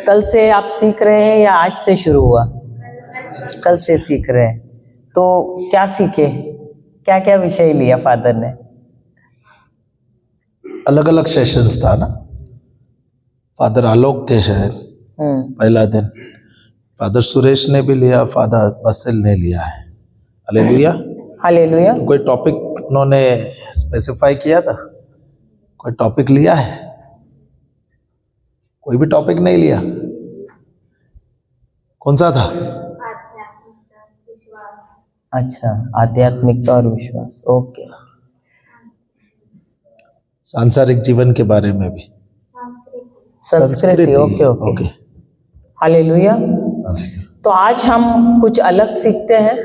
कल से आप सीख रहे हैं या आज से शुरू हुआ? कल से सीख रहे हैं। तो क्या सीखे, क्या क्या विषय लिया फादर ने? अलग अलग सेशंस था ना। फादर आलोक थे शायद पहला दिन, फादर सुरेश ने भी लिया, फादर बसिल ने लिया है। Hallelujah hallelujah. तो कोई टॉपिक उन्होंने स्पेसिफाई किया था? कोई टॉपिक लिया है? कोई भी टॉपिक नहीं लिया? कौन सा था? अच्छा, आध्यात्मिकता और विश्वास। ओके। सांसारिक जीवन के बारे में भी, संस्कृति। Okay okay. हालेलुया। तो आज हम कुछ अलग सीखते हैं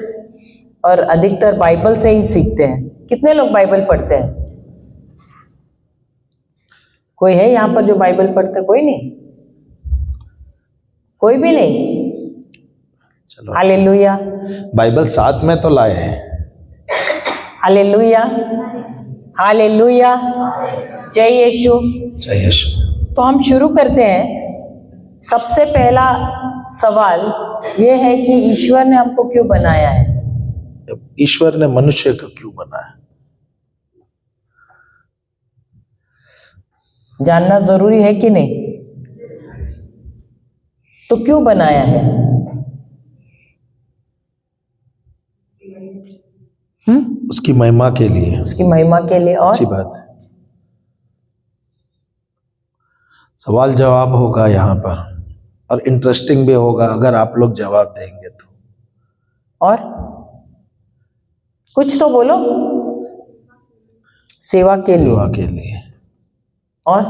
और अधिकतर बाइबल से ही सीखते हैं। कितने लोग बाइबल पढ़ते हैं? कोई है यहाँ पर जो बाइबल पढ़ते? कोई नहीं, कोई भी नहीं। चलो, हालेलुया। बाइबल साथ में तो लाए हैं। Hallelujah, hallelujah. जय यीशु, जय यीशु। तो हम शुरू करते हैं। सबसे पहला सवाल यह है कि ईश्वर ने हमको क्यों बनाया है? ईश्वर ने मनुष्य को क्यों बनाया? जानना जरूरी है कि नहीं? तो क्यों बनाया है? उसकी महिमा के लिए। उसकी महिमा के लिए। और अच्छी बात है। सवाल जवाब होगा यहाँ पर, और इंटरेस्टिंग भी होगा अगर आप लोग जवाब देंगे तो। और कुछ तो बोलो। सेवा के लिए। सेवा के लिए। और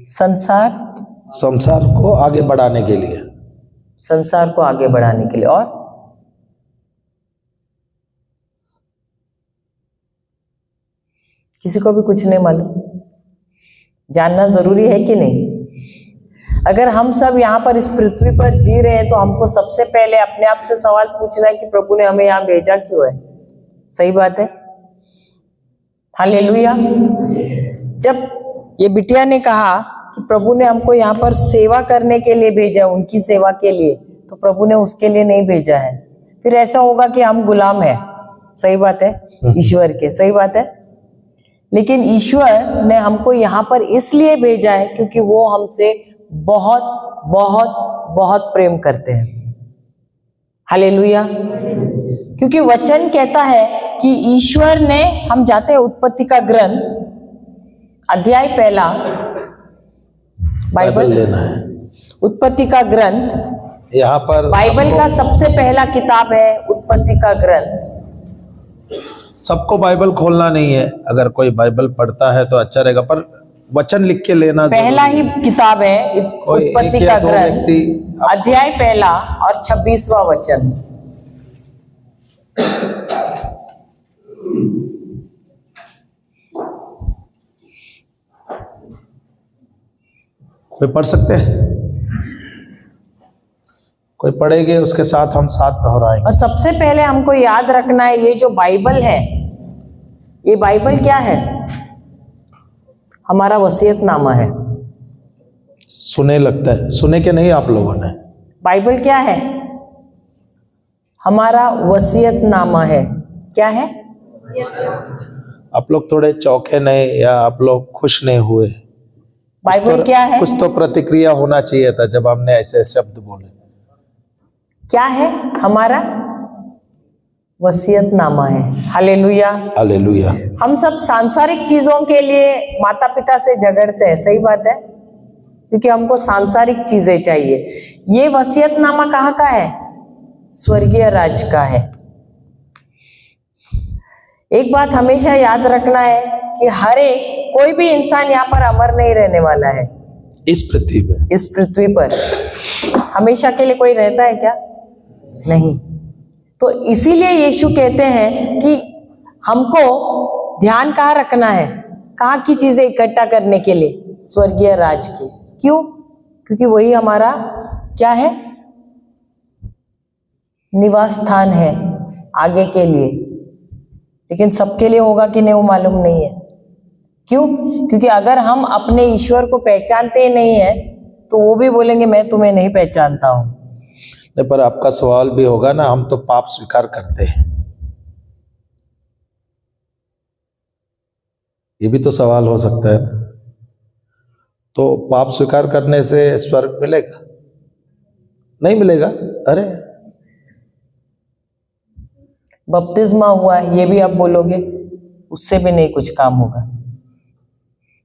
संसार को आगे बढ़ाने के लिए। संसार को आगे बढ़ाने के लिए। और किसी को भी कुछ नहीं मालूम? जानना जरूरी है कि नहीं? अगर हम सब यहाँ पर इस पृथ्वी पर जी रहे हैं तो हमको सबसे पहले अपने आप से सवाल पूछना है कि प्रभु ने हमें यहाँ भेजा क्यों है। सही बात है। हालेलुया। जब ये बिटिया ने कहा कि प्रभु ने हमको यहाँ पर सेवा करने के लिए भेजा, उनकी सेवा के लिए, तो प्रभु ने उसके लिए नहीं भेजा है। फिर ऐसा होगा कि हम गुलाम हैं। सही बात है, ईश्वर के। सही बात है। लेकिन ईश्वर ने हमको यहाँ पर इसलिए भेजा है क्योंकि वो हमसे बहुत बहुत बहुत प्रेम करते हैं। हालेलुया। क्योंकि वचन कहता है कि ईश्वर ने, हम जाते हैं उत्पत्ति का ग्रंथ अध्याय 1 बाइबल लेना है। उत्पत्ति का ग्रंथ यहाँ पर बाइबल का सबसे पहला किताब है उत्पत्ति का ग्रंथ। सबको बाइबल खोलना नहीं है, अगर कोई बाइबल पढ़ता है तो अच्छा रहेगा, पर वचन लिख के लेना पहला ही किताब है उत्पत्ति का ग्रंथ अध्याय 1 और 26वां वचन। कोई पढ़ सकते हैं? कोई पढ़ेंगे, उसके साथ हम साथ दोहराएंगे। और सबसे पहले हमको याद रखना है, ये जो बाइबल है, ये बाइबल क्या है? हमारा वसीयतनामा है। सुने लगता है, सुने के नहीं आप लोगों ने? बाइबल क्या है? हमारा वसीयतनामा है। क्या है? आप लोग थोड़े चौंके नहीं, या आप लोग खुश नहीं हुए? बाइबल क्या है? कुछ तो प्रतिक्रिया होना चाहिए था जब हमने ऐसे शब्द बोले। क्या है? हमारा वसीयतनामा है। Hallelujah, hallelujah. हम सब सांसारिक चीजों के लिए माता पिता से झगड़ते हैं। सही बात है, क्योंकि हमको सांसारिक चीजें चाहिए। ये वसीयतनामा कहाँ का है? स्वर्गीय राज का है। एक बात हमेशा याद रखना है कि हर एक, कोई भी इंसान यहाँ पर अमर नहीं रहने वाला है। इस पृथ्वी पर, इस पृथ्वी पर हमेशा के लिए कोई रहता है क्या? नहीं। तो इसीलिए यीशु कहते हैं कि हमको ध्यान कहाँ रखना है, कहाँ की चीजें इकट्ठा करने के लिए? स्वर्गीय राज की। क्यों? क्योंकि वही हमारा क्या है? निवास स्थान है आगे के लिए। लेकिन सबके लिए होगा कि नहीं वो मालूम नहीं है। क्यों? क्योंकि अगर हम अपने ईश्वर को पहचानते ही नहीं है तो वो भी बोलेंगे मैं तुम्हें नहीं पहचानता हूं। नहीं, पर आपका सवाल भी होगा ना, हम तो पाप स्वीकार करते हैं, ये भी तो सवाल हो सकता है ना। तो पाप स्वीकार करने से स्वर्ग मिलेगा? नहीं मिलेगा। अरे बपतिस्मा हुआ ये भी आप बोलोगे, उससे भी नहीं कुछ काम होगा,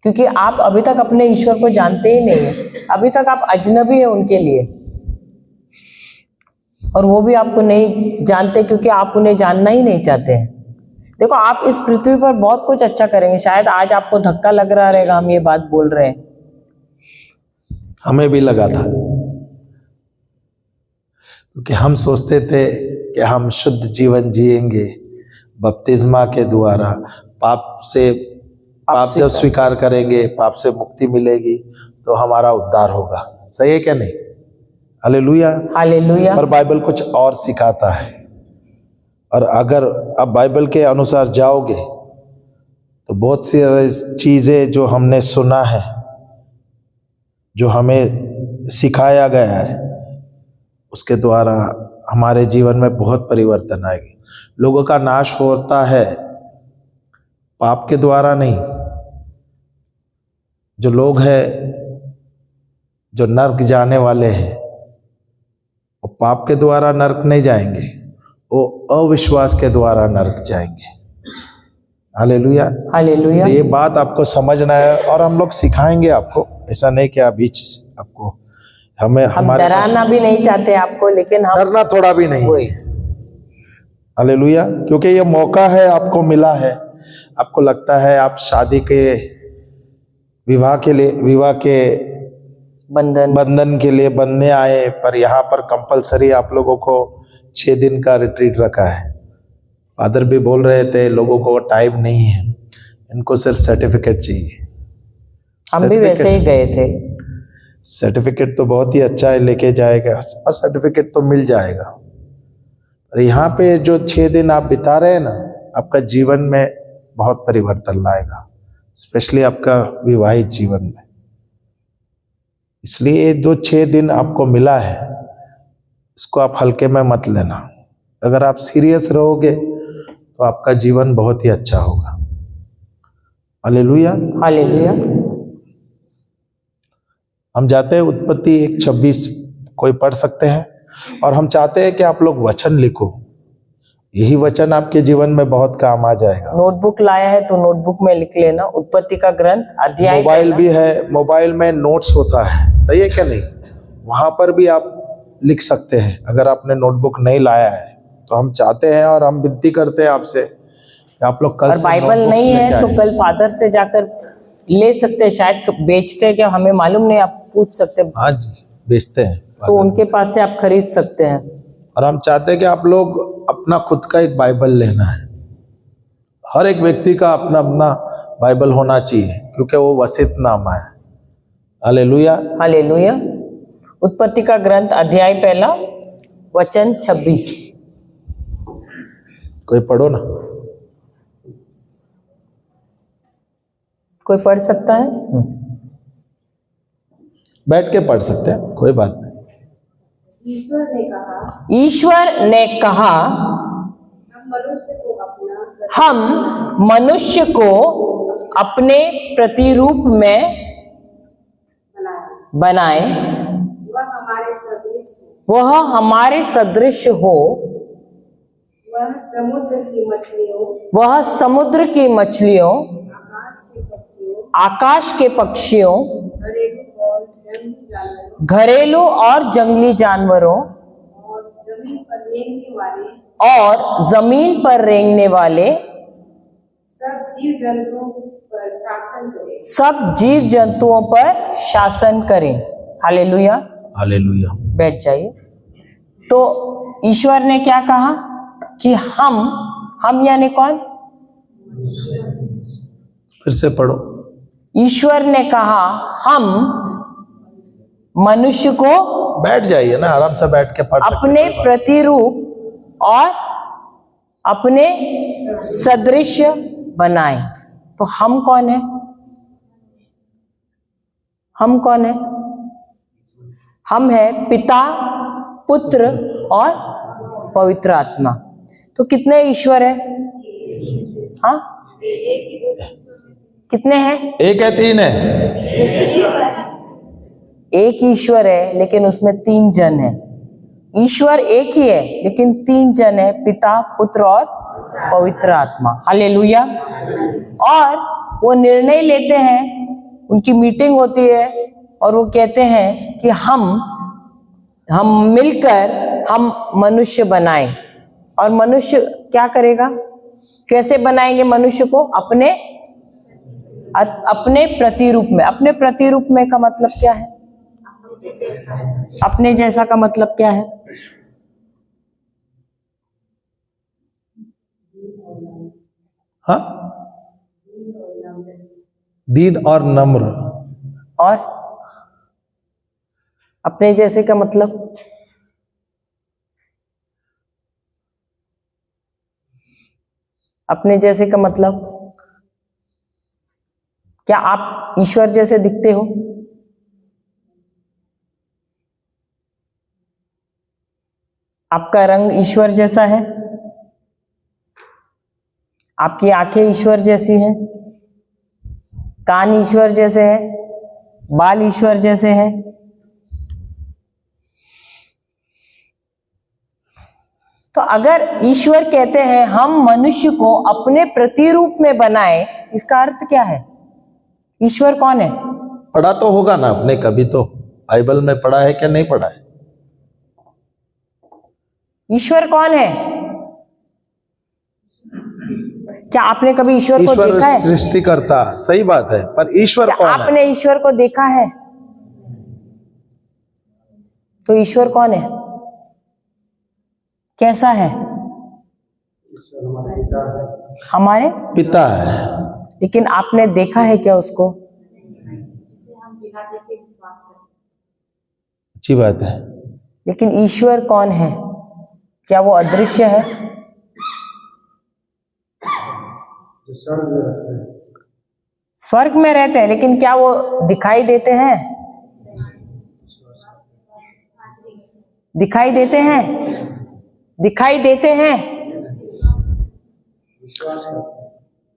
क्योंकि आप अभी तक अपने ईश्वर को जानते ही नहीं है। अभी तक आप अजनबी है उनके लिए, और वो भी आपको नहीं जानते क्योंकि आप उन्हें जानना ही नहीं चाहते हैं। देखो, आप इस पृथ्वी पर बहुत कुछ अच्छा करेंगे, शायद आज आपको धक्का लग रहा रहेगा हम ये बात बोल रहे हैं, हमें भी लगा था, क्योंकि हम सोचते थे कि हम शुद्ध जीवन जिएंगे बपतिस्मा के द्वारा, पाप जब स्वीकार करेंगे, पाप से मुक्ति मिलेगी तो हमारा उद्धार होगा। सही है क्या नहीं? Hallelujah, hallelujah. पर बाइबल कुछ और सिखाता है, और अगर आप बाइबल के अनुसार जाओगे तो बहुत सी चीजें जो हमने सुना है, जो हमें सिखाया गया है, उसके द्वारा हमारे जीवन में बहुत परिवर्तन आएगी। लोगों का नाश होता है पाप के द्वारा नहीं। जो लोग हैं जो नरक जाने वाले हैं, वो पाप के द्वारा नरक नहीं जाएंगे, वो अविश्वास के द्वारा नरक जाएंगे। Hallelujah, hallelujah. तो ये बात आपको समझना है, और हम लोग सिखाएंगे आपको। ऐसा नहीं कि अभी आपको हम डराना भी नहीं चाहते आपको, लेकिन हम डरना थोड़ा भी नहीं। हालेलुया, क्योंकि ये मौका है आपको मिला है। आपको लगता है आप शादी के विवाह के बंधन के लिए बनने आए, पर यहाँ पर कंपलसरी आप लोगों को 6 दिन का रिट्रीट रखा है। फादर भी बोल रहे थे लोगों को टाइम नहीं है, इनको सिर्फ सर्टिफिकेट चाहिए। हम भी वैसे ही गए थे। सर्टिफिकेट तो बहुत ही अच्छा है, लेके जाएगा, और सर्टिफिकेट तो मिल जाएगा। और यहाँ पे जो 6 दिन आप बिता रहे हैं ना, आपका जीवन में बहुत परिवर्तन लाएगा, स्पेशली आपका विवाहित जीवन में। इसलिए जो 6 दिन आपको मिला है, इसको आप हल्के में मत लेना। अगर आप सीरियस रहोगे तो आपका जीवन बहुत ही अच्छा होगा। Hallelujah, hallelujah. हम जाते हैं उत्पत्ति 1:26, कोई पढ़ सकते हैं? और हम चाहते हैं कि आप लोग वचन लिखो, यही वचन आपके जीवन में बहुत काम आ जाएगा। नोटबुक लाया है तो नोटबुक में लिख लेना, उत्पत्ति का ग्रंथ अध्याय। मोबाइल भी है, मोबाइल में नोट्स होता है, सही है क्या नहीं? वहां पर भी आप लिख सकते हैं। अगर आपने नोटबुक नहीं लाया है तो हम चाहते हैं और हम विनती करते हैं आपसे कि आप लोग कल, बाइबल नहीं है तो कल फादर से जाकर ले सकते हैं, शायद बेचते हैं क्या हमें मालूम नहीं, आप पूछ सकते हैं। आज बेचते हैं तो उनके पास से आप खरीद सकते हैं। और हम चाहते हैं कि आप लोग अपना खुद का एक बाइबल लेना है। हर एक व्यक्ति का अपना अपना बाइबल होना चाहिए, क्योंकि वो वसीयत नामा है। Hallelujah, hallelujah. उत्पत्ति का ग्रंथ अध्याय 1 वचन 26। कोई पढ़ो ना, कोई पढ़ सकता है? बैठ के पढ़ सकते हैं, कोई बात नहीं। ईश्वर ने कहा हम मनुष्य को अपने प्रतिरूप में बनाए, वह हमारे सदृश हो, वह समुद्र की मछलियों, आकाश के पक्षियों, घरेलू और जंगली जानवरों, और जमीन पर रेंगने वाले सब जीव जंतुओं पर शासन करें। Hallelujah, hallelujah. बैठ जाइए। तो ईश्वर ने क्या कहा कि हम यानी कौन? फिर से पढ़ो। ईश्वर ने कहा हम मनुष्य को, बैठ जाइए ना, आराम से बैठ के पढ़ सकते हैं। अपने प्रतिरूप और अपने सदृश बनाए। तो हम कौन है? हम कौन है? हम है पिता, पुत्र और पवित्र आत्मा। तो कितने ईश्वर है? हाँ, कितने हैं? एक है, तीन है? एक ईश्वर है लेकिन उसमें तीन जन है। ईश्वर एक ही है लेकिन तीन जन है, पिता, पुत्र और पवित्र आत्मा। हालेलुया। और वो निर्णय लेते हैं, उनकी मीटिंग होती है और वो कहते हैं कि हम मिलकर हम मनुष्य बनाएं। और मनुष्य क्या करेगा? कैसे बनाएंगे मनुष्य को? अपने प्रतिरूप में। अपने प्रतिरूप में का मतलब क्या है? अपने जैसा का मतलब क्या है? हाँ, दीन और नम्र। और अपने जैसे का मतलब? अपने जैसे का मतलब क्या आप ईश्वर जैसे दिखते हो? आपका रंग ईश्वर जैसा है? आपकी आंखें ईश्वर जैसी हैं? कान ईश्वर जैसे हैं? बाल ईश्वर जैसे हैं? तो अगर ईश्वर कहते हैं हम मनुष्य को अपने प्रतिरूप में बनाए, इसका अर्थ क्या है? ईश्वर कौन है? पढ़ा तो होगा ना आपने कभी, तो बाइबल में पढ़ा है क्या नहीं पढ़ा है? ईश्वर कौन है? क्या आपने कभी ईश्वर को देखा है? सृष्टिकर्ता, सही बात है, पर ईश्वर कौन है? आपने ईश्वर को देखा है? तो ईश्वर कौन है? कैसा है? हमारे पिता है। लेकिन आपने देखा है क्या उसको? अच्छी बात है। लेकिन ईश्वर कौन है? क्या वो अदृश्य है? स्वर्ग में रहते हैं, लेकिन क्या वो दिखाई देते हैं? दिखाई देते हैं? दिखाई देते हैं?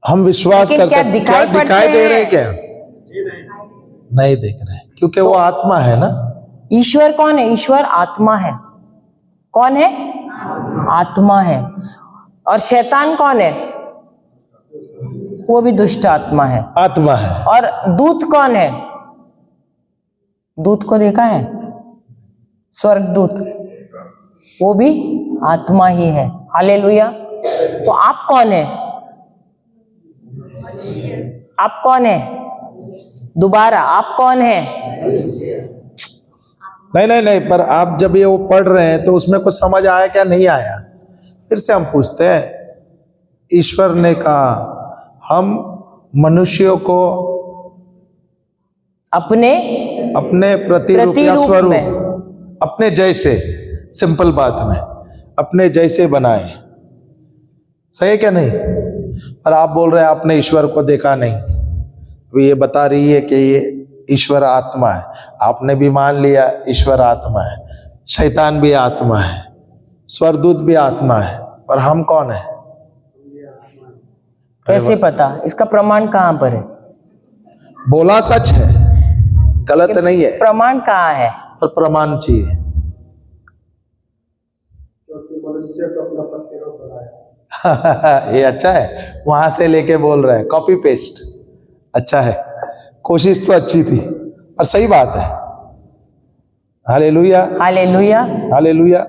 हम विश्वास लेकिन करते क्या हैं। दिखाई क्या दिखाई पड़ते दे रहे हैं? हैं क्या? नहीं देख रहे, क्योंकि वो आत्मा है ना। ईश्वर कौन है? ईश्वर आत्मा है। कौन है? आत्मा है। और शैतान कौन है? वो भी दुष्ट आत्मा है। आत्मा है। और दूत कौन है? दूत को देखा है? स्वर्गदूत, वो भी आत्मा ही है। हालेलुया। तो आप कौन है? आप कौन है? दोबारा, आप कौन है? नहीं, पर आप जब ये वो पढ़ रहे हैं तो उसमें कुछ समझ आया क्या नहीं आया? फिर से हम पूछते हैं। ईश्वर ने कहा हम मनुष्यों को अपने प्रतिरूप या स्वरूप, अपने जैसे, सिंपल बात में अपने जैसे बनाए। सही है क्या नहीं? और आप बोल रहे हैं आपने ईश्वर को देखा नहीं, तो ये बता रही है कि ये ईश्वर आत्मा है। आपने भी मान लिया ईश्वर आत्मा है, शैतान भी आत्मा है, स्वर्गदूत भी आत्मा है, और हम कौन है? कैसे पता? इसका प्रमाण कहाँ पर है? बोला सच है, गलत नहीं है, प्रमाण कहाँ है? पर प्रमाण चाहिए। क्योंकि मनुष्य को अपना प्रतिरूप बनाया। ये अच्छा है, वहां से लेके बोल रहे हैं, कॉपी पेस्ट। अच्छा है, कोशिश तो अच्छी थी, और सही बात है। Hallelujah, hallelujah. हालेलुया।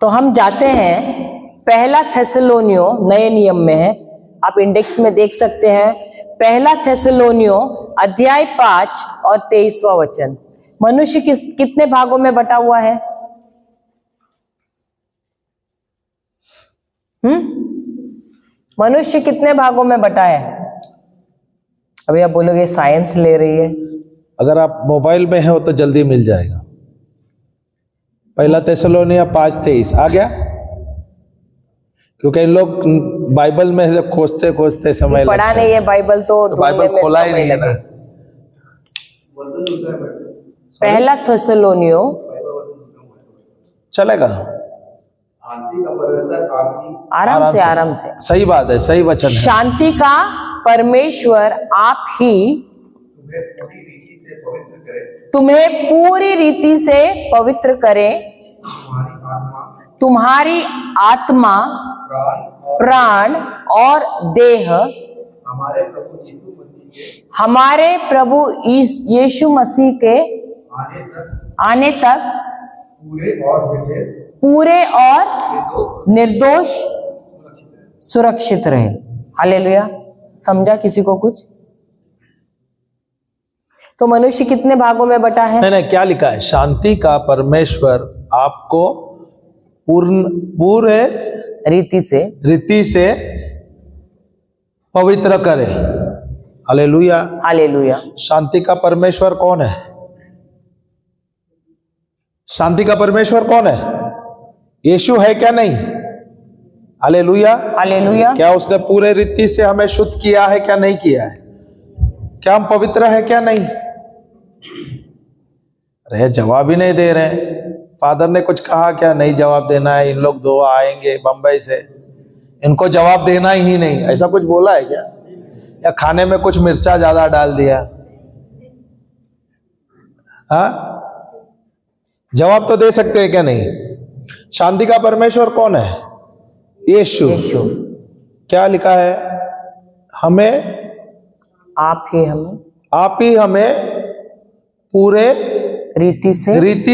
तो हम जाते हैं पहला थेसलोनियो, नए नियम में है, आप इंडेक्स में देख सकते हैं। पहला थेसलोनियो अध्याय 5 और 23वां वचन। मनुष्य कितने भागों में बटा हुआ है? मनुष्य कितने भागों में बटा है? अभी आप बोलोगे साइंस ले रही है। अगर आप मोबाइल में हो तो जल्दी मिल जाएगा। पहला थेसलोनिया 5:23 आ गया, क्योंकि इन लोग बाइबल में से खोजते खोजते समय लग पढ़ा जाए। नहीं है बाइबल तो ढूंढने बाइबल में खोला ही समय नहीं है ना। लगे। पहला थेसलोनियो चलेगा, शांति का परमेश्वर आपकी आराम से सही बात है, सही वचन है। शांति का परमेश्वर आप ही तुम्हें पूरी रीति से पवित्र करे, तुम्हें पूरी रीति से पवित्र करे, तुम्हारी आत्मा, तुम्हारी आत्मा, प्राण और प्राण और देह हमारे प्रभु यीशु मसीह के हमारे प्रभु यीशु मसीह के आने तक पूरे और निर्दोष सुरक्षित रहे। हालेलुया। समझा किसी को कुछ? तो मनुष्य कितने भागों में बटा है? नहीं, क्या लिखा है? शांति का परमेश्वर आपको पूरे रीति से पवित्र करे। हालेलुया। हालेलुया। शांति का परमेश्वर कौन है? शांति का परमेश्वर कौन है? यीशु है क्या नहीं? हालेलुया। हालेलुया। क्या उसने पूरे रीति से हमें शुद्ध किया है क्या नहीं किया है? क्या हम पवित्र है क्या नहीं? अरे जवाब ही नहीं दे रहे। फादर ने कुछ कहा क्या? नहीं जवाब देना है। इन लोग दो आएंगे बंबई से, इनको जवाब देना ही नहीं, ऐसा कुछ बोला है क्या? या खाने में कुछ मिर्चा ज्यादा डाल दिया? हाँ, जवाब तो दे सकते हैं क्या नहीं? शांति का परमेश्वर कौन है? यीशु। क्या लिखा है? आप ही हमें पूरे रीति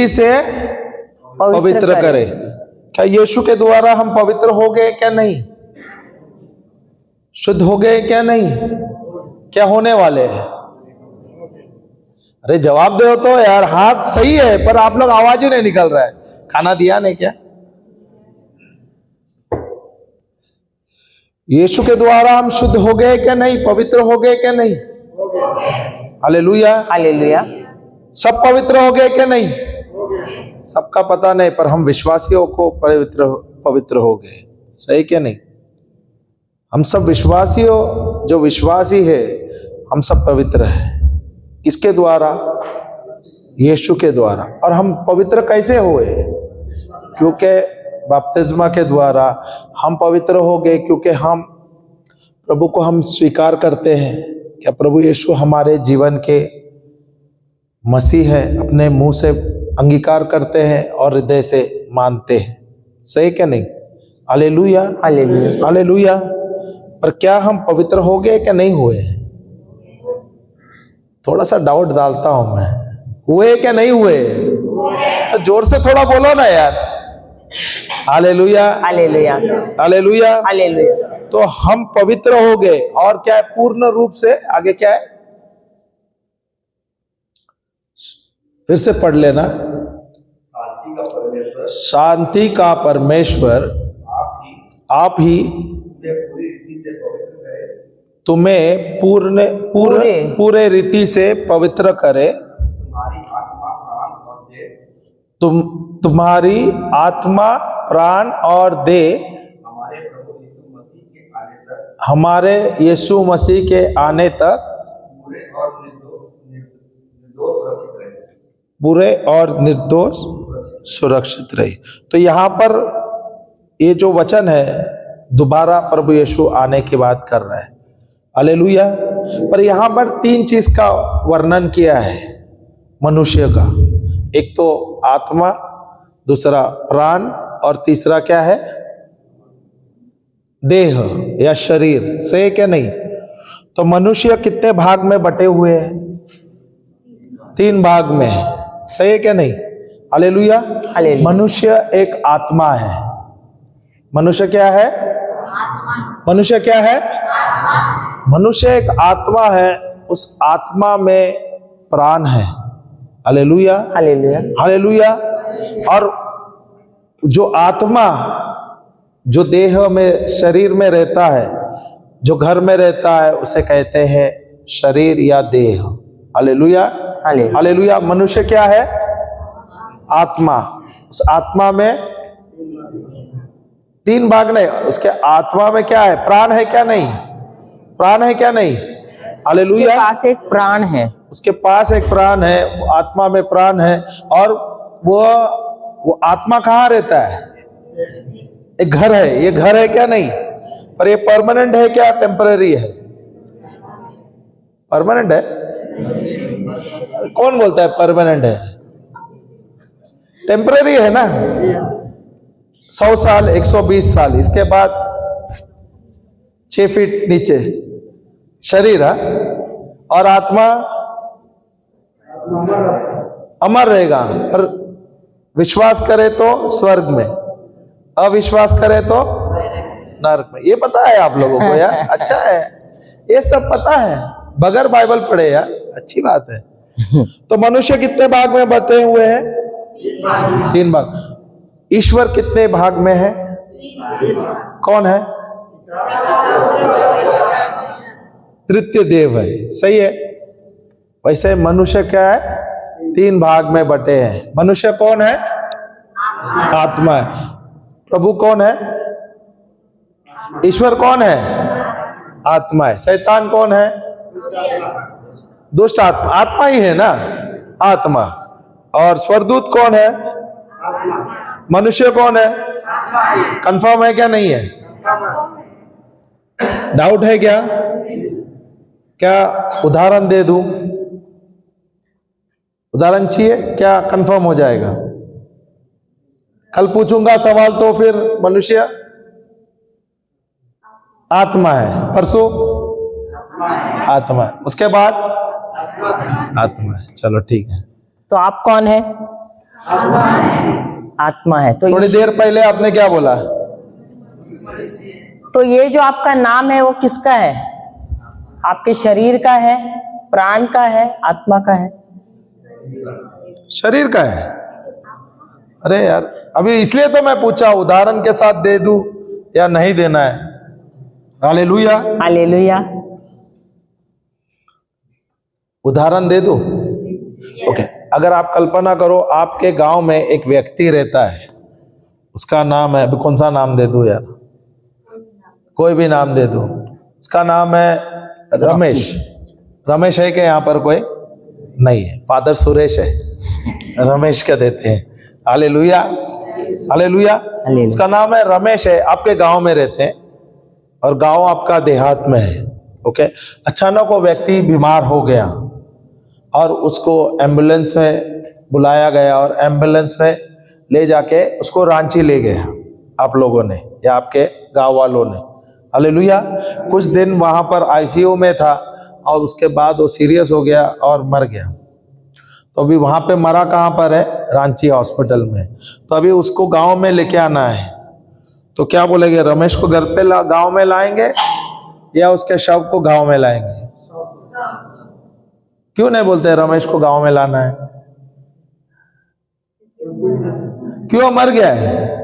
से पवित्र करे। क्या यीशु के द्वारा हम पवित्र हो गए क्या नहीं? शुद्ध हो गए क्या नहीं? क्या होने वाले हैं? अरे जवाब दो तो यार। हाथ सही है पर आप लोग आवाज ही नहीं निकल रहा है। खाना दिया नहीं क्या? यीशु के द्वारा हम शुद्ध हो गए क्या नहीं? पवित्र हो गए क्या नहीं? हालेलुया। हालेलुया। सब पवित्र हो गए क्या नहीं? सबका पता नहीं, पर हम विश्वासियों को पवित्र हो गए। सही क्या नहीं? हम सब विश्वासियों, जो विश्वासी है, हम सब पवित्र हैं। किसके द्वारा? यीशु के द्वारा। और हम पवित्र कैसे हुए? क्योंकि बपतिस्मा के द्वारा हम पवित्र हो गए, क्योंकि हम प्रभु को हम स्वीकार करते हैं क्या प्रभु यीशु हमारे जीवन के मसीह है, अपने मुंह से अंगीकार करते हैं और हृदय से मानते हैं। सही क्या नहीं? हालेलुया। हालेलुया। हालेलुया। पर क्या हम पवित्र हो गए क्या नहीं हुए? थोड़ा सा डाउट डालता हूं मैं। हुए क्या नहीं हुए? तो जोर से थोड़ा बोलो ना यार। हालेलुया। हालेलुया। हालेलुया। हालेलुया। तो हम पवित्र हो गए। और क्या है? पूर्ण रूप से। आगे क्या है? फिर से पढ़ लेना। शांति का परमेश्वर आप ही तुम्हें पूरे रीति से पवित्र करे। तुम्हारी आत्मा, प्राण और देह हमारे यीशु मसीह के आने तक पूरे और निर्दोष सुरक्षित रहे। तो यहां पर ये जो वचन है दोबारा प्रभु यीशु आने की बात कर रहा है। हालेलुया। पर यहां पर तीन चीज का वर्णन किया है मनुष्य का। एक तो आत्मा, दूसरा प्राण और तीसरा क्या है? देह या शरीर। से क्या नहीं? तो मनुष्य कितने भाग में बटे हुए हैं? 3 भाग में है। सही क्या नहीं? हालेलुया। मनुष्य एक आत्मा है। मनुष्य क्या है? मनुष्य क्या है? मनुष्य एक आत्मा है। उस आत्मा में प्राण है। हालेलुया। हालेलुया। हालेलुया। और जो आत्मा जो देह में, शरीर में रहता है, जो घर में रहता है, उसे कहते हैं शरीर या देह। हालेलुया। हालेलुया। मनुष्य क्या है? आत्मा। उस आत्मा में तीन भाग नहीं, उसके आत्मा में क्या है? प्राण है क्या नहीं? प्राण है क्या नहीं? उसके हालेलुया। पास एक प्राण है। उसके पास एक प्राण है, वो आत्मा में प्राण है। और वो आत्मा कहाँ रहता है? एक घर है। ये घर है क्या नहीं? पर ये परमानेंट है क्या टेम्पररी है? परमानेंट है। कौन बोलता है परमानेंट है? टेम्पररी है ना। 100 साल, 120 साल, इसके बाद 6 फीट नीचे शरीर है, और आत्मा अमर रहेगा। पर विश्वास करे तो स्वर्ग में, अविश्वास करे तो नरक में। ये पता है आप लोगों को यार? अच्छा है, ये सब पता है बगैर बाइबल पढ़े यार, अच्छी बात है। तो मनुष्य कितने भाग में बटे हुए हैं? 3 भाग। ईश्वर कितने भाग में है? कौन है? तृतीय देव है, सही है। वैसे मनुष्य क्या है? 3 भाग में बटे हैं। मनुष्य कौन है? आत्मा है। प्रभु कौन है? ईश्वर कौन है? आत्मा है। शैतान कौन है? दुष्ट आत्मा। आत्मा ही है ना, आत्मा। और स्वर्गदूत कौन है? मनुष्य कौन है? कंफर्म है क्या नहीं है? डाउट है क्या? क्या उदाहरण दे दूं? उदाहरण चाहिए क्या? कंफर्म हो जाएगा। कल पूछूंगा सवाल तो फिर मनुष्य आत्मा है, परसों आत्मा है, उसके बाद आत्मा है। चलो ठीक है। तो आप कौन है? आत्मा है। तो थोड़ी देर पहले आपने क्या बोला? तो ये जो आपका नाम है वो किसका है? आपके शरीर का है, प्राण का है, आत्मा का है? शरीर का है। अरे यार, अभी इसलिए तो मैं पूछा उदाहरण के साथ दे दूं या नहीं देना है। हालेलुया। हालेलुया। उदाहरण दे दूं? ओके। अगर आप कल्पना करो आपके गांव में एक व्यक्ति रहता है, उसका नाम है, कौन सा नाम दे दूं यार? कोई भी नाम दे दूं। उसका नाम है रमेश। रमेश है क्या यहाँ पर? कोई नहीं है। फादर सुरेश है, रमेश क्या देते हैं। Hallelujah, hallelujah. उसका नाम है रमेश है, आपके गांव में रहते हैं, और गांव आपका देहात में है। ओके। अचानक वो व्यक्ति बीमार हो गया और उसको एम्बुलेंस में बुलाया गया, और एम्बुलेंस में ले जाके उसको रांची ले गया आप लोगों ने या आपके गांव वालों ने। हालेलुया। कुछ दिन वहां पर आईसीयू में था, और उसके बाद वो सीरियस हो गया और मर गया। तो अभी वहां पे मरा कहाँ पर है? रांची हॉस्पिटल में। तो अभी उसको गांव में लेके आना है। तो क्या बोलेंगे? रमेश को घर पे गांव में लाएंगे या उसके शव को गांव में लाएंगे? क्यों नहीं बोलते रमेश को गांव में लाना है? क्यों? मर गया है।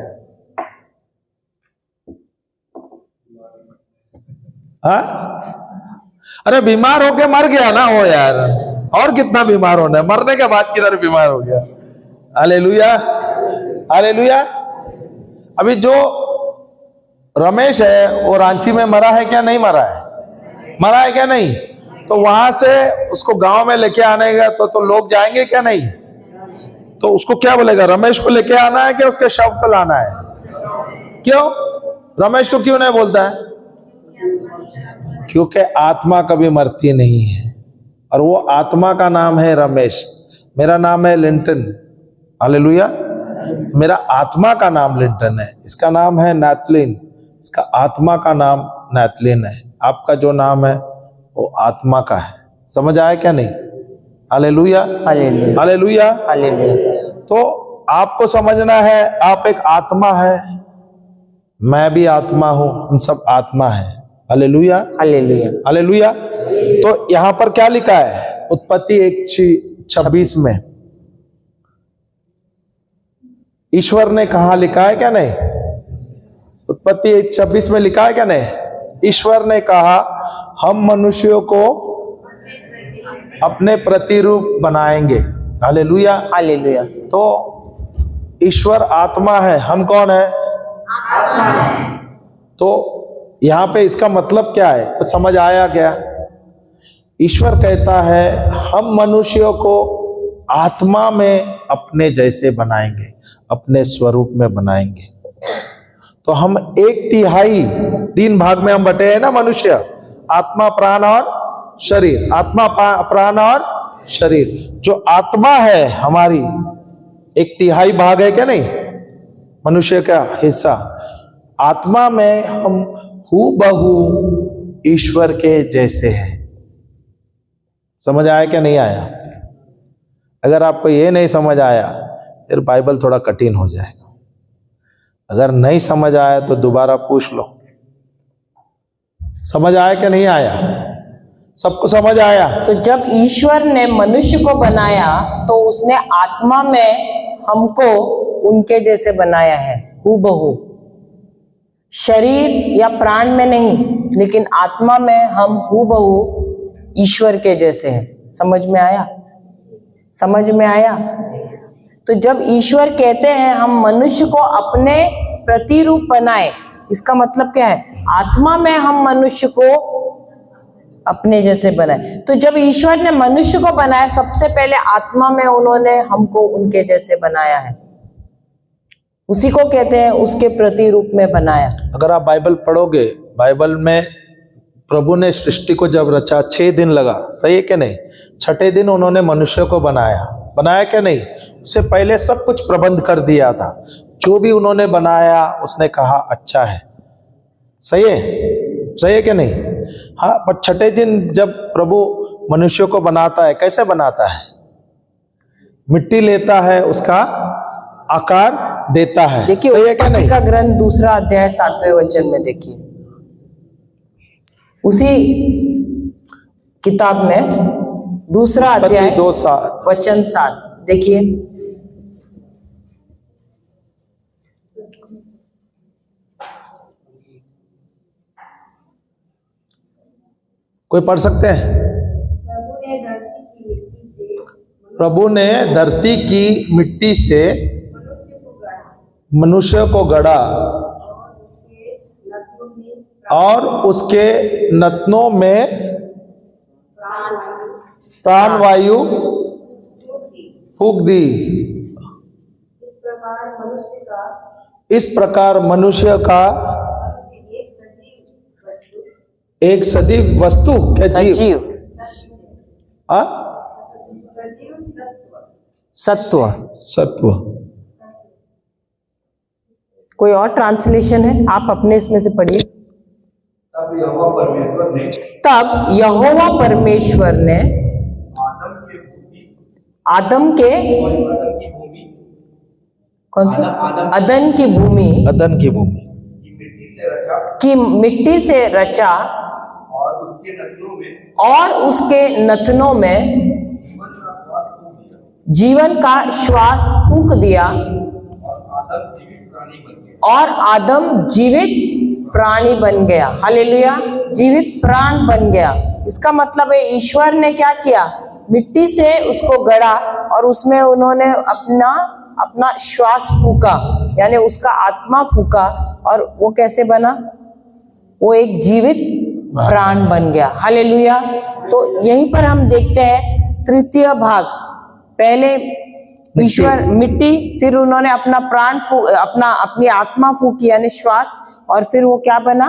हाँ? अरे बीमार होके मर गया ना वो यार, और कितना बीमार होना है? मरने के बाद किधर बीमार हो गया। Hallelujah, hallelujah. अभी जो रमेश है वो रांची में मरा है क्या? नहीं मरा है? मरा है क्या नहीं? तो वहां से उसको गांव में लेके आने का तो लोग जाएंगे क्या? नहीं। तो उसको क्या बोलेगा? रमेश को लेके आना है कि उसके शव को लाना है? क्यों? रमेश को क्यों नहीं बोलता है? क्योंकि आत्मा कभी मरती नहीं है, और वो आत्मा का नाम है रमेश। मेरा नाम है लिंटन। हालेलुया। मेरा आत्मा का नाम लिंटन है, इसका नाम है नैथलिन, इसका आत्मा का नाम नैथलिन है। आपका जो नाम है वो आत्मा का है। समझ आया क्या नहीं? Hallelujah, hallelujah, hallelujah, hallelujah. तो आपको समझना है आप एक आत्मा है, मैं भी आत्मा हूं, हम सब आत्मा है। Hallelujah, hallelujah, hallelujah. तो यहां पर क्या लिखा है? उत्पत्ति 1:26 में ईश्वर ने कहा लिखा है क्या नहीं? उत्पत्ति 1:26 में लिखा है क्या नहीं? ईश्वर ने कहा हम मनुष्यों को अपने प्रतिरूप बनाएंगे। Hallelujah, hallelujah. तो ईश्वर आत्मा है, हम कौन है? तो यहां पे इसका मतलब क्या है, कुछ समझ आया क्या? ईश्वर कहता है हम मनुष्यों को आत्मा में अपने जैसे बनाएंगे, अपने स्वरूप में बनाएंगे। तो हम 1/3 3 भाग में हम बटे हैं ना मनुष्य, आत्मा प्राण और शरीर, आत्मा प्राण और शरीर। जो आत्मा है हमारी 1/3 भाग है क्या नहीं, मनुष्य का हिस्सा। आत्मा में हम हूबहू ईश्वर के जैसे हैं। समझ आया क्या नहीं आया? अगर आपको ये नहीं समझ आया फिर बाइबल थोड़ा कठिन हो जाएगा। अगर नहीं समझ आया तो दोबारा पूछ लो। समझ आया क्या नहीं आया? सबको समझ आया? तो जब ईश्वर ने मनुष्य को बनाया तो उसने आत्मा में हमको उनके जैसे बनाया है, हूबहू। शरीर या प्राण में नहीं, लेकिन आत्मा में हम हूबहू ईश्वर के जैसे हैं। समझ में आया? समझ में आया? तो जब ईश्वर कहते हैं हम मनुष्य को अपने प्रतिरूप बनाए, इसका मतलब क्या है? आत्मा में हम मनुष्य को अपने जैसे बनाए। तो जब ईश्वर ने मनुष्य को बनाया, सबसे पहले आत्मा में उन्होंने हमको उनके जैसे बनाया है। उसी को कहते हैं उसके प्रतिरूप में बनाया। अगर आप बाइबल पढ़ोगे, बाइबल में प्रभु ने सृष्टि को जब रचा 6 दिन लगा, सही है क्या नहीं? 6ठे दिन उन्होंने मनुष्य को बनाया, बनाया क्या नहीं? उससे पहले सब कुछ प्रबंध कर दिया था। जो भी उन्होंने बनाया उसने कहा अच्छा है। सही है, सही है क्या नहीं? हाँ, पर 6ठे दिन जब प्रभु मनुष्य को बनाता है, कैसे बनाता है? मिट्टी लेता है, उसका आकार देता है। देखिए सही है क्या नहीं? का ग्रंथ 2 अध्याय 7वें वचन में देखिए, उसी किताब में 2 अध्याय 2:7 वचन 7 देखिए। कोई पढ़ सकते हैं? प्रभु ने धरती की मिट्टी से मनुष्य को गढ़ा और उसके नथनों में प्राणवायु फूंक दी। इस प्रकार मनुष्य का एक सजीव वस्तु, क्या जीव? सत्व। सत्व। कोई और ट्रांसलेशन है? आप अपने इसमें से पढ़िए। तब यहोवा परमेश्वर ने आदम के कौन सा? अदन की भूमि की मिट्टी से रचा और उसके नथनों में जीवन का श्वास फूंक दिया और आदम जीवित प्राणी बन गया। हालेलुया, जीवित प्राण बन गया। इसका मतलब है ईश्वर ने क्या किया? मिट्टी से उसको गढ़ा और उसमें उन्होंने अपना श्वास फूका, यानी उसका आत्मा फूका, और वो कैसे बना? वो एक जीवित प्राण बन गया। हालेलुया। तो यहीं पर हम देखते हैं तृतीय भाग, पहले ईश्वर मिट्टी, फिर उन्होंने अपना प्राण अपनी आत्मा फूकी यानी श्वास, और फिर वो क्या बना?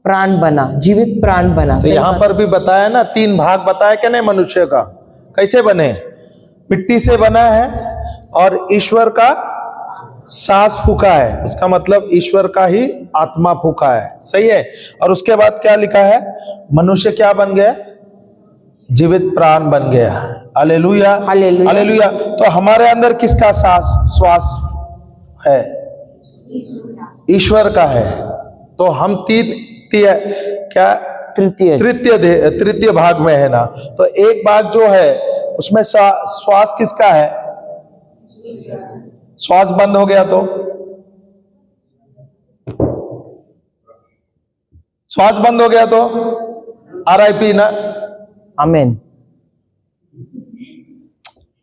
प्राण बना, जीवित प्राण बना। तो यहाँ पर भी बताया ना, 3 भाग बताया क्या नहीं मनुष्य का? कैसे बने? मिट्टी से बना है और ईश्वर का सांस फूका है, उसका मतलब ईश्वर का ही आत्मा फूका है। सही है। और उसके बाद क्या लिखा है? मनुष्य क्या बन गया? जीवित प्राण बन गया। Hallelujah, hallelujah. हालेलुया। तो हमारे अंदर किसका श्वास है? ईश्वर का है। तो हम तृतीय भाग में है ना। तो एक भाग जो है उसमें श्वास किसका है? श्वास बंद हो गया तो श्वास बंद हो गया तो RIP ना। आमीन।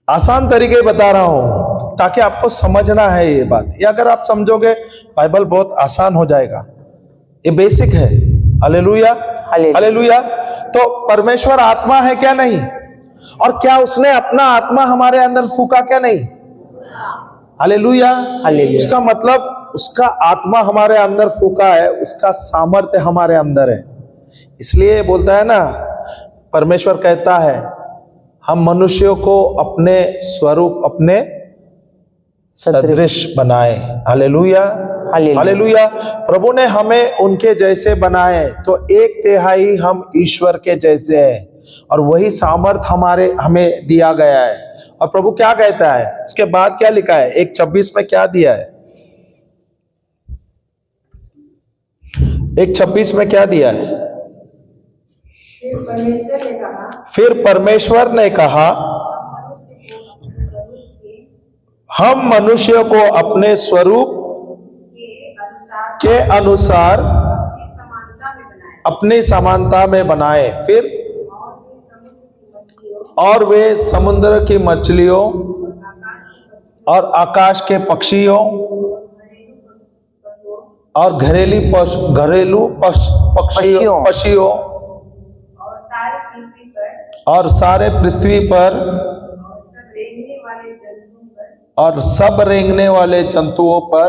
आसान तरीके बता रहा हूं ताकि आपको समझना है ये बात। ये अगर आप समझोगे बाइबल बहुत आसान हो जाएगा। ये बेसिक है। Hallelujah, hallelujah. तो परमेश्वर आत्मा है क्या? नहीं। और क्या उसने अपना आत्मा हमारे अंदर फूका क्या? नहीं। Hallelujah, hallelujah. उसका मतलब उसका आत्मा हमारे अंदर फूका है, उसका सामर्थ्य हमारे अंदर है। इसलिए बोलता है ना, परमेश्वर कहता है हम मनुष्यों को अपने स्वरूप, अपने सदृश बनाए। Hallelujah, hallelujah. प्रभु ने हमें उनके जैसे बनाए, तो 1/3 हम ईश्वर के जैसे हैं, और वही सामर्थ हमें दिया गया है। और प्रभु क्या कहता है उसके बाद? क्या लिखा है 1:26 में? क्या दिया है 1:26 में? क्या दिया है? फिर परमेश्वर ने कहा हम मनुष्य को अपने स्वरूप के अनुसार अपनी समानता में बनाए। फिर और वे समुद्र की मछलियों और आकाश के पक्षियों और घरेलू पक्षियों और सारे पृथ्वी पर और सब रेंगने वाले जंतुओं पर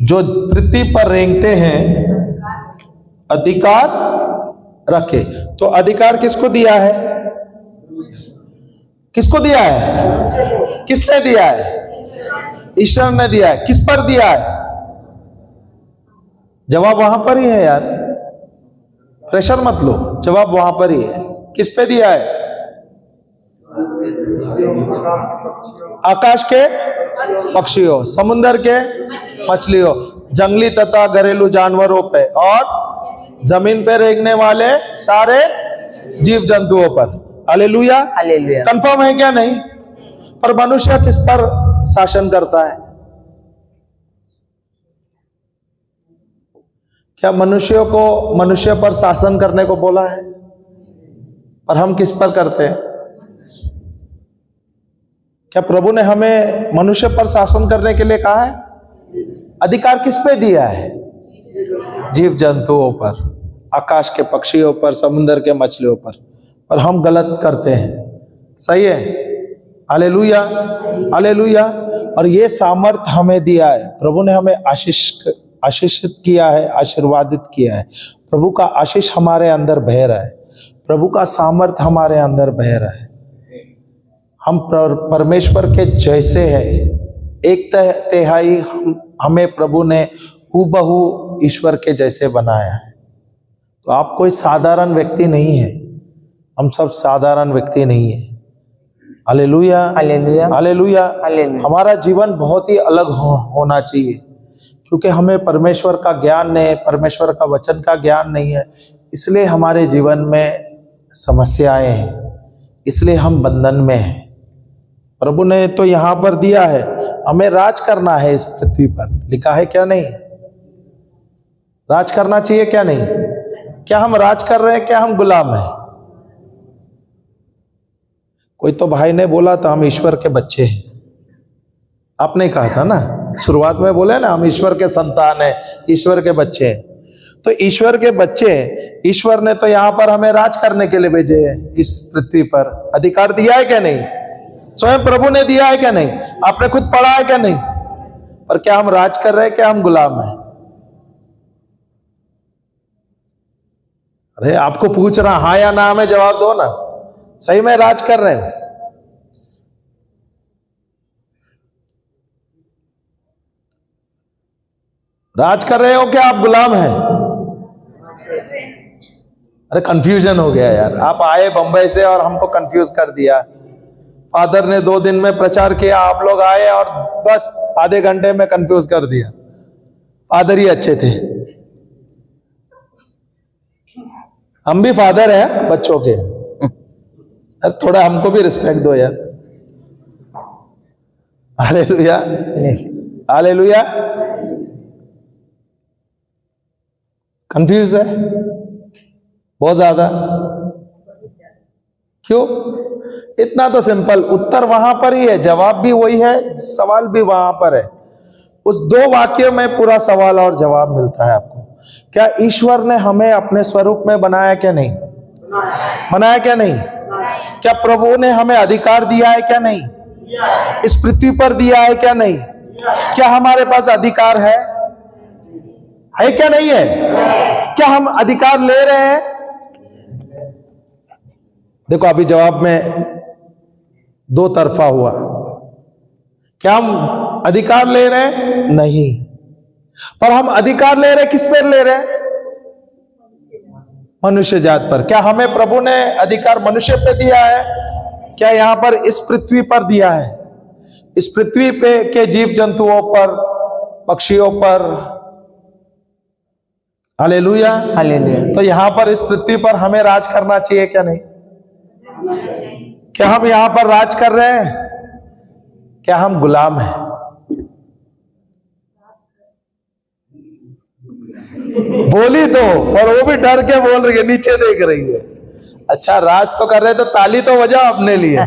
जो पृथ्वी पर रेंगते हैं अधिकार रखे। तो अधिकार किसको दिया है? किसको दिया है? किसने दिया है? ईश्वर ने दिया है। किस पर दिया है? जवाब वहां पर ही है यार, प्रेशर मत लो, जवाब वहां पर ही है। किस पे दिया है? आकाश के पक्षियों, समुद्र के मछलियों, जंगली तथा घरेलू जानवरों पे, और जमीन पे रेंगने वाले सारे जीव जंतुओं पर। Hallelujah, hallelujah. कंफर्म है क्या? नहीं। पर मनुष्य किस पर शासन करता है? क्या मनुष्य पर शासन करने को बोला है? और हम किस पर करते हैं? क्या प्रभु ने हमें मनुष्य पर शासन करने के लिए कहा है? अधिकार किस पे दिया है? जीव जंतुओं पर, आकाश के पक्षियों पर, समुद्र के मछलियों पर। और हम गलत करते हैं। सही है? Hallelujah, hallelujah. और ये सामर्थ हमें दिया है। प्रभु ने हमें आशीषित किया है, आशीर्वादित किया है। प्रभु का आशीष हमारे अंदर बह रहा है, प्रभु का सामर्थ हमारे अंदर बह रहा है। हम परमेश्वर के जैसे हैं। 1/3 हमें प्रभु ने हूबहू ईश्वर के जैसे बनाया है। तो आप कोई साधारण व्यक्ति नहीं है, हम सब साधारण व्यक्ति नहीं है। Hallelujah, hallelujah, hallelujah. हमारा जीवन बहुत ही अलग होना चाहिए, क्योंकि हमें परमेश्वर का ज्ञान नहीं, परमेश्वर का वचन का ज्ञान नहीं है। इसलिए हमारे जीवन में समस्याएं हैं, इसलिए हम बंधन में हैं। प्रभु ने तो यहां पर दिया है, हमें राज करना है इस पृथ्वी पर। लिखा है क्या? नहीं। राज करना चाहिए क्या? नहीं। क्या हम राज कर रहे हैं? क्या हम गुलाम हैं? कोई तो भाई ने बोला था हम ईश्वर के बच्चे हैं। आपने कहा था ना, शुरुआत में बोले ना, हम ईश्वर के संतान हैं, ईश्वर के बच्चे हैं। तो ईश्वर के बच्चे, ईश्वर ने तो यहां पर हमें राज करने के लिए भेजे हैं इस पृथ्वी पर। अधिकार दिया है क्या? नहीं। स्वयं प्रभु ने दिया है क्या? नहीं। आपने खुद पढ़ा है क्या? नहीं। और क्या हम राज कर रहे हैं? क्या हम गुलाम हैं? अरे आपको पूछ रहा, हाँ या ना में जवाब दो ना। सही में राज कर रहे हैं? राज कर रहे हो क्या आप गुलाम हैं? अरे कंफ्यूजन हो गया यार। आप आए बंबई से और हमको कंफ्यूज कर दिया। फादर ने 2 दिन में प्रचार किया, आप लोग आए और बस आधे घंटे में कंफ्यूज कर दिया। फादर ही अच्छे थे। हम भी फादर हैं बच्चों के। अरे थोड़ा हमको भी रिस्पेक्ट दो यार। Hallelujah, hallelujah. कंफ्यूज है बहुत ज्यादा। क्यों? इतना तो सिंपल, उत्तर वहां पर ही है, जवाब भी वही है, सवाल भी वहां पर है। उस 2 वाक्यों में पूरा सवाल और जवाब मिलता है आपको। क्या ईश्वर ने हमें अपने स्वरूप में बनाया क्या नहीं? बनाया क्या नहीं? क्या प्रभु ने हमें अधिकार दिया है क्या नहीं? इस पृथ्वी पर दिया है क्या नहीं? क्या हमारे पास अधिकार है क्या नहीं है? क्या हम अधिकार ले रहे हैं? देखो अभी जवाब में 2 तरफा हुआ। क्या हम अधिकार ले रहे हैं? नहीं। पर हम अधिकार ले रहे हैं, किस पर ले रहे हैं? मनुष्य जात पर। क्या हमें प्रभु ने अधिकार मनुष्य पे दिया है? क्या यहां पर इस पृथ्वी पर दिया है? इस पृथ्वी पे के जीव जंतुओं पर, पक्षियों पर। Hallelujah, hallelujah. तो यहां पर इस पृथ्वी पर हमें राज करना चाहिए क्या नहीं? क्या हम यहां पर राज कर रहे हैं? क्या हम गुलाम हैं? बोली तो, और वो भी डर के बोल रही है, नीचे देख रही है। अच्छा राज तो कर रहे तो ताली तो बजाओ अपने लिए।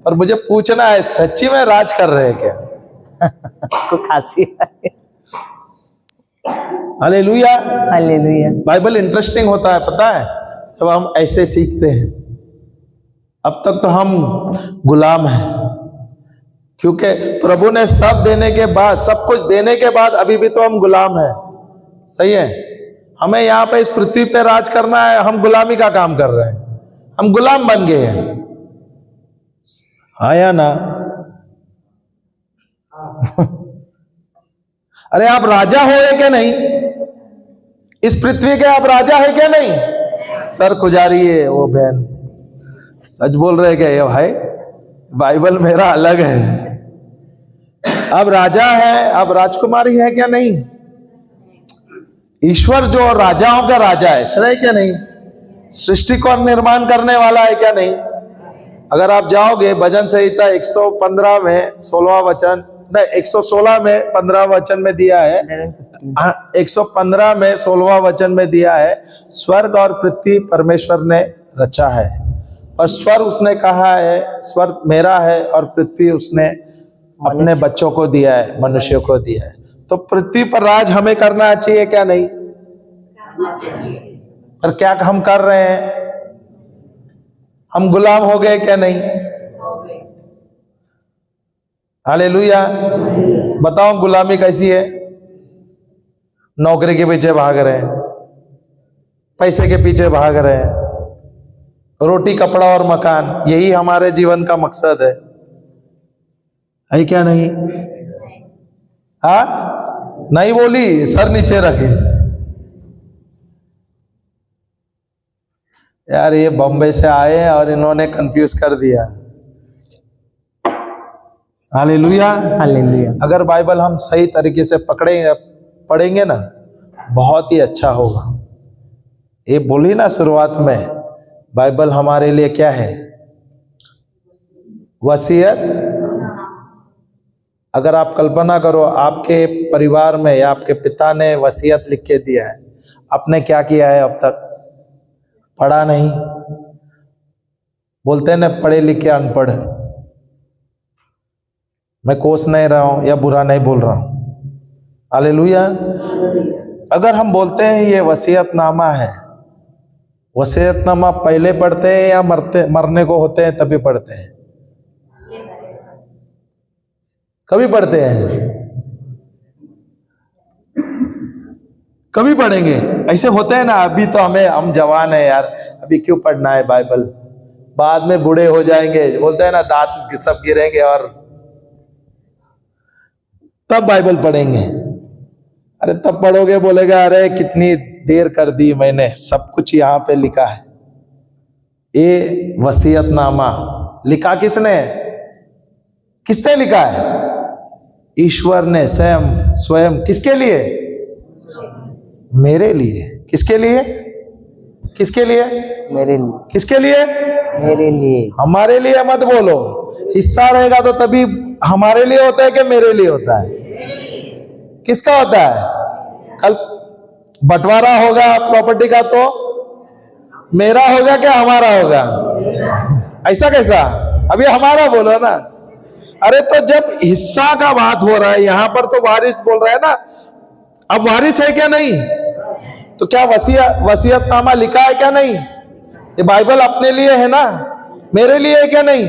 और मुझे पूछना है, सच्ची में राज कर रहे हैं क्या? को खांसी है। Hallelujah, hallelujah. बाइबल इंटरेस्टिंग होता है, पता है, जब हम ऐसे सीखते हैं। अब तक तो हम गुलाम हैं, क्योंकि प्रभु ने सब देने के बाद, सब कुछ देने के बाद अभी भी तो हम गुलाम हैं। सही है? हमें यहां पे इस पृथ्वी पे राज करना है, हम गुलामी का काम कर रहे हैं, हम गुलाम बन गए हैं। हाँ या ना? अरे आप राजा हो क्या नहीं? इस पृथ्वी के आप राजा है क्या नहीं? सर खुजा रही है वो बहन। सच बोल रहे क्या ये भाई? बाइबल मेरा अलग है। अब राजा है, अब राजकुमारी है क्या नहीं? ईश्वर जो राजाओं का राजा है, सही क्या नहीं? सृष्टि को निर्माण करने वाला है क्या नहीं? अगर आप जाओगे भजन संहिता 115 में 16वां वचन, नहीं 116 में 15 वचन में दिया है, 115 में 16वां वचन में दिया है, स्वर्ग और पृथ्वी परमेश्वर ने रचा है, और स्वर्ग उसने कहा है, स्वर्ग मेरा है, और पृथ्वी उसने अपने बच्चों को दिया है, मनुष्यों को दिया है। तो पृथ्वी पर राज हमें करना चाहिए क्या नहीं? पर क्या हम कर रहे हैं? हम गुलाम हो गए क्या नहीं? हालेलुया। बताओ गुलामी कैसी है? नौकरी के पीछे भाग रहे हैं, पैसे के पीछे भाग रहे हैं, रोटी कपड़ा और मकान, यही हमारे जीवन का मकसद है क्या नहीं? हाँ, नहीं बोली, सर नीचे रखे। यार ये बॉम्बे से आए हैं और इन्होंने कंफ्यूज कर दिया। Hallelujah, hallelujah. अगर बाइबल हम सही तरीके से पढ़ेंगे ना, बहुत ही अच्छा होगा। ये बोली ना शुरुआत में, बाइबल हमारे लिए क्या है? वसीयत। अगर आप कल्पना करो, आपके परिवार में या आपके पिता ने वसीयत लिख के दिया है, आपने क्या किया है अब तक? पढ़ा नहीं। बोलते हैं ना, पढ़े लिखे अनपढ़। मैं कोस नहीं रहा हूं या बुरा नहीं बोल रहा हूं। हालेलुया। अगर हम बोलते हैं ये वसीयतनामा है, वसीयतनामा पहले पढ़ते हैं या मरने को होते हैं तभी पढ़ते हैं? कभी पढ़ते हैं? कभी पढ़ेंगे? ऐसे होते हैं ना, अभी तो हम जवान है यार, अभी क्यों पढ़ना है बाइबल, बाद में बूढ़े हो जाएंगे, बोलते हैं ना, दांत सब गिरेंगे और तब बाइबल पढ़ेंगे। अरे तब पढ़ोगे, बोलेगा अरे कितनी देर कर दी मैंने, सब कुछ यहां पे लिखा है। ये वसीयतनामा लिखा किसने? किसने लिखा है? ईश्वर ने स्वयं। किसके लिए? मेरे लिए। किसके लिए? किसके लिए? मेरे लिए। किसके लिए? मेरे लिए। हमारे लिए मत बोलो, हिस्सा रहेगा तो तभी हमारे लिए होता है कि मेरे लिए होता है? किसका होता है? कल बंटवारा होगा प्रॉपर्टी का तो मेरा होगा क्या हमारा होगा? ऐसा कैसा? अभी हमारा बोलो ना। अरे तो जब हिस्सा का बात हो रहा है, यहां पर तो वारिस बोल रहा है ना, अब वारिस है क्या? नहीं। तो क्या वसीयतनामा लिखा है क्या? नहीं। ये बाइबल अपने लिए है ना, मेरे लिए है क्या? नहीं।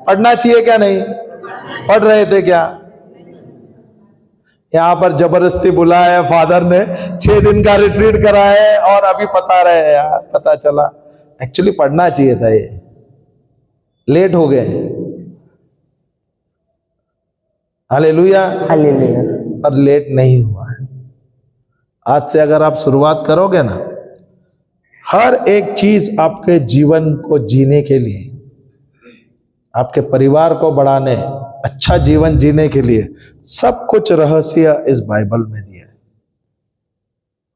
पढ़ना चाहिए क्या? नहीं। पढ़ रहे थे क्या? यहां पर जबरदस्ती बुलाया फादर ने, 6 दिन का रिट्रीट करा है और अभी बता रहे हैं यार, पता चला एक्चुअली पढ़ना चाहिए था, ये लेट हो गए। हालेलुया। हालेलुया। पर लेट नहीं हुआ है। आज से अगर आप शुरुआत करोगे ना, हर एक चीज आपके जीवन को जीने के लिए, आपके परिवार को बढ़ाने, अच्छा जीवन जीने के लिए, सब कुछ रहस्य इस बाइबल में दिया है।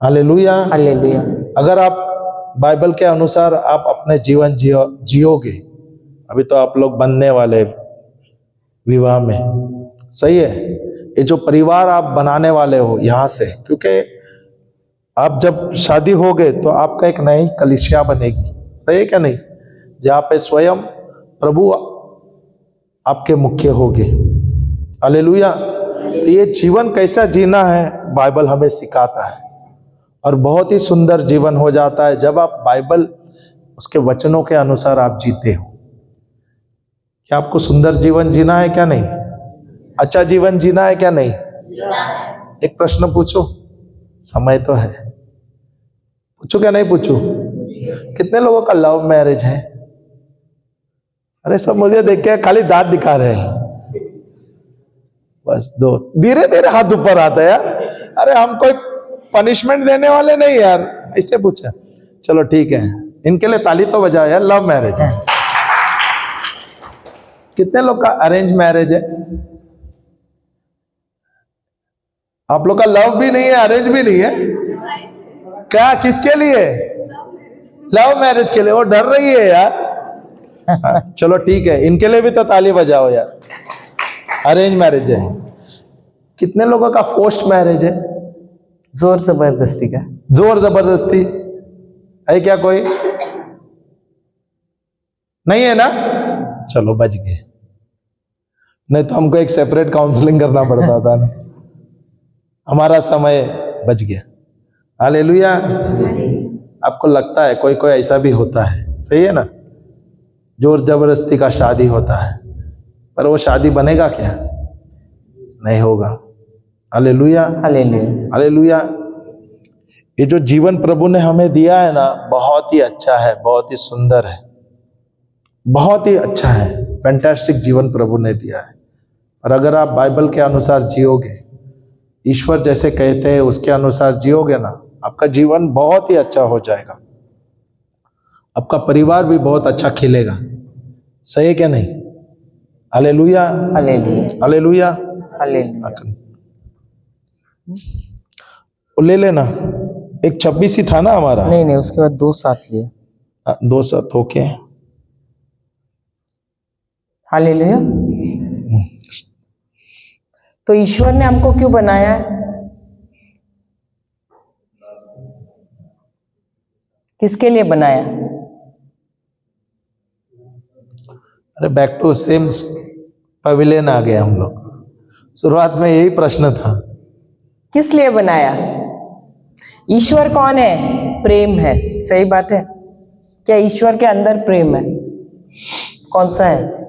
हालेलुया। हालेलुया। अगर आप बाइबल के अनुसार आप अपने जीवन जियोगे, अभी तो आप लोग बनने वाले विवाह में, सही है, ये जो परिवार आप बनाने वाले हो यहां से, क्योंकि आप जब शादी होगे तो आपका एक नई कलीसिया बनेगी, सही है क्या? नहीं, जहां पे स्वयं प्रभु आपके मुख्य होगे। हालेलुया। तो ये जीवन कैसा जीना है बाइबल हमें सिखाता है, और बहुत ही सुंदर जीवन हो जाता है जब आप बाइबल उसके वचनों के अनुसार आप जीते हो। क्या आपको सुंदर जीवन जीना है क्या? नहीं। अच्छा जीवन जीना है क्या? नहीं। एक प्रश्न पूछो, समय तो है, पूछो क्या? नहीं पूछो? कितने लोगों का लव मैरिज है? अरे सब मुझे देख के खाली दांत दिखा रहे हैं, बस 2। धीरे धीरे हाथ ऊपर आता है यार। अरे हम कोई पनिशमेंट देने वाले नहीं यार, ऐसे पूछा। चलो ठीक है, इनके लिए ताली तो बजाओ यार। लव मैरिज है। कितने लोग का अरेंज मैरिज है? आप लोग का लव भी नहीं है, अरेंज भी नहीं है क्या? किसके लिए? लव मैरिज के लिए। वो डर रही है यार। चलो ठीक है, इनके लिए भी तो ताली बजाओ यार। अरेंज मैरिज है। कितने लोगों का फोर्स्ड मैरिज है? जोर जबरदस्ती का। जोर जबरदस्ती है क्या? कोई नहीं है ना? चलो बच गए, नहीं तो हमको एक सेपरेट काउंसलिंग करना पड़ता था ना। हमारा समय बच गया। हालेलुया। आपको लगता है कोई कोई ऐसा भी होता है, सही है ना, जोर जबरदस्ती का शादी होता है, पर वो शादी बनेगा क्या? नहीं होगा। हालेलुया। हालेलुया। हालेलुया। ये जो जीवन प्रभु ने हमें दिया है ना, बहुत ही अच्छा है, बहुत ही सुंदर है, बहुत ही अच्छा है। फैंटास्टिक जीवन प्रभु ने दिया है। और अगर आप बाइबल के अनुसार जियोगे, ईश्वर जैसे कहते हैं उसके अनुसार जियोगे ना, आपका जीवन बहुत ही अच्छा हो जाएगा। आपका परिवार भी बहुत अच्छा खिलेगा, सही है क्या? नहीं। हालेलुया। हालेलुया। हालेलुया। हालेलुया। ले लेना, एक 26 ही था ना हमारा? नहीं नहीं, उसके बाद 2 साथ लिए। 2 साथ ओके। हालेलुया। तो ईश्वर ने हमको क्यों बनाया है? किसके लिए बनाया? अरे बैक टू सेम पवेलियन आ गए हम लोग। शुरुआत में यही प्रश्न था, किस लिए बनाया? ईश्वर कौन है? प्रेम है, सही बात है। क्या ईश्वर के अंदर प्रेम है? कौन सा है?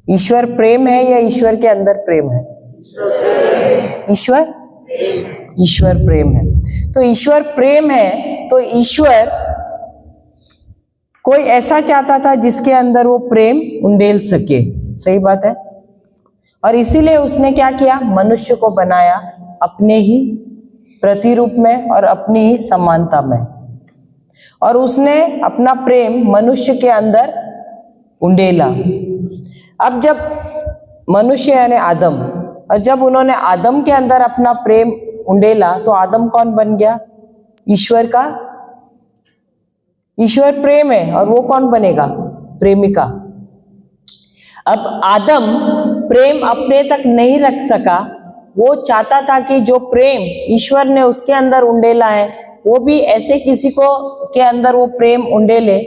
ईश्वर प्रेम है या ईश्वर के अंदर प्रेम है? ईश्वर प्रेम है। तो ईश्वर प्रेम है, तो ईश्वर कोई ऐसा चाहता था जिसके अंदर वो प्रेम उंडेल सके, सही बात है। और इसीलिए उसने क्या किया? मनुष्य को बनाया अपने ही प्रतिरूप में और अपनी ही समानता में, और उसने अपना प्रेम मनुष्य के अंदर उंडेला। अब जब मनुष्य यानी आदम, और जब उन्होंने आदम के अंदर अपना प्रेम उंडेला, तो आदम कौन बन गया? ईश्वर का। ईश्वर प्रेम है और वो कौन बनेगा? प्रेमिका। अब आदम प्रेम अपने तक नहीं रख सका, वो चाहता था कि जो प्रेम ईश्वर ने उसके अंदर उंडेला है वो भी ऐसे किसी को के अंदर वो प्रेम उंडेले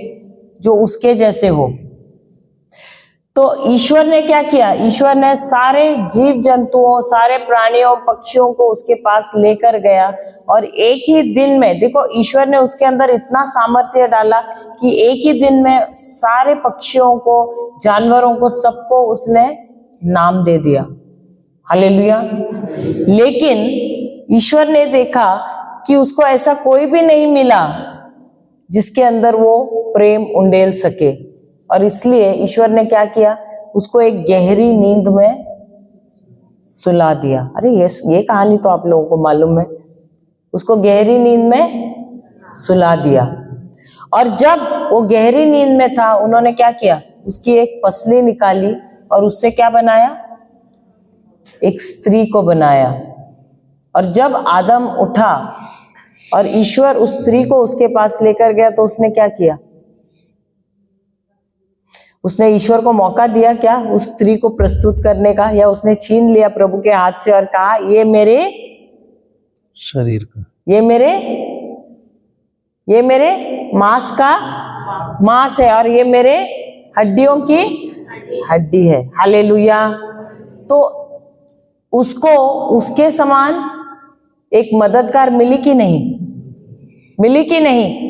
जो उसके जैसे हो। तो ईश्वर ने क्या किया, ईश्वर ने सारे जीव जंतुओं, सारे प्राणियों, पक्षियों को उसके पास लेकर गया और एक ही दिन में, देखो ईश्वर ने उसके अंदर इतना सामर्थ्य डाला कि एक ही दिन में सारे पक्षियों को, जानवरों को, सबको उसने नाम दे दिया। हालेलुया। लेकिन ईश्वर ने देखा कि उसको ऐसा कोई भी नहीं मिला जिसके अंदर वो प्रेम उंडेल सके, और इसलिए ईश्वर ने क्या किया, उसको एक गहरी नींद में सुला दिया। अरे ये कहानी तो आप लोगों को मालूम है। उसको गहरी नींद में सुला दिया, और जब वो गहरी नींद में था, उन्होंने क्या किया, उसकी एक पसली निकाली और उससे क्या बनाया, एक स्त्री को बनाया। और जब आदम उठा और ईश्वर उस स्त्री को उसके पास लेकर गया, तो उसने क्या किया, उसने ईश्वर को मौका दिया क्या उस स्त्री को प्रस्तुत करने का, या उसने छीन लिया प्रभु के हाथ से और कहा ये मेरे शरीर का, ये मेरे मांस का मांस है और ये मेरे हड्डियों की हड्डी है। हालेलुया। तो उसको उसके समान एक मददगार मिली कि नहीं, मिली कि नहीं,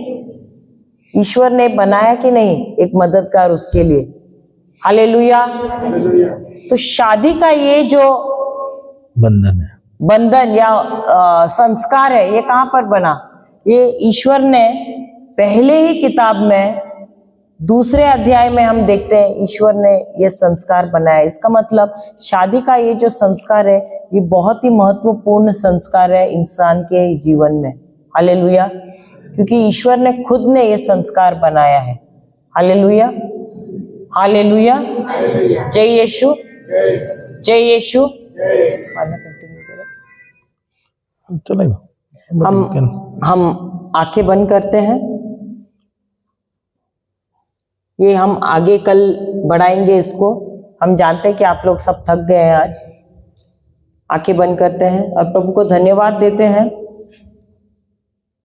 ईश्वर ने बनाया कि नहीं एक मददगार उसके लिए। हालेलुया। तो शादी का ये जो बंधन है, बंधन या संस्कार है, ये कहां पर बना, ये ईश्वर ने पहले ही किताब में 2 अध्याय में हम देखते हैं ईश्वर ने ये संस्कार बनाया। इसका मतलब शादी का ये जो संस्कार है, ये बहुत ही महत्वपूर्ण संस्कार है इंसान के जीवन में। हालेलुया। क्योंकि ईश्वर ने खुद ने ये संस्कार बनाया है। हालेलुया, हालेलुया, जय यीशु, जय यीशु। चलेगा। हम आंखें बंद करते हैं। ये हम आगे कल बढ़ाएंगे इसको। हम जानते हैं कि आप लोग सब थक गए हैं आज। आंखें बंद करते हैं और प्रभु को धन्यवाद देते हैं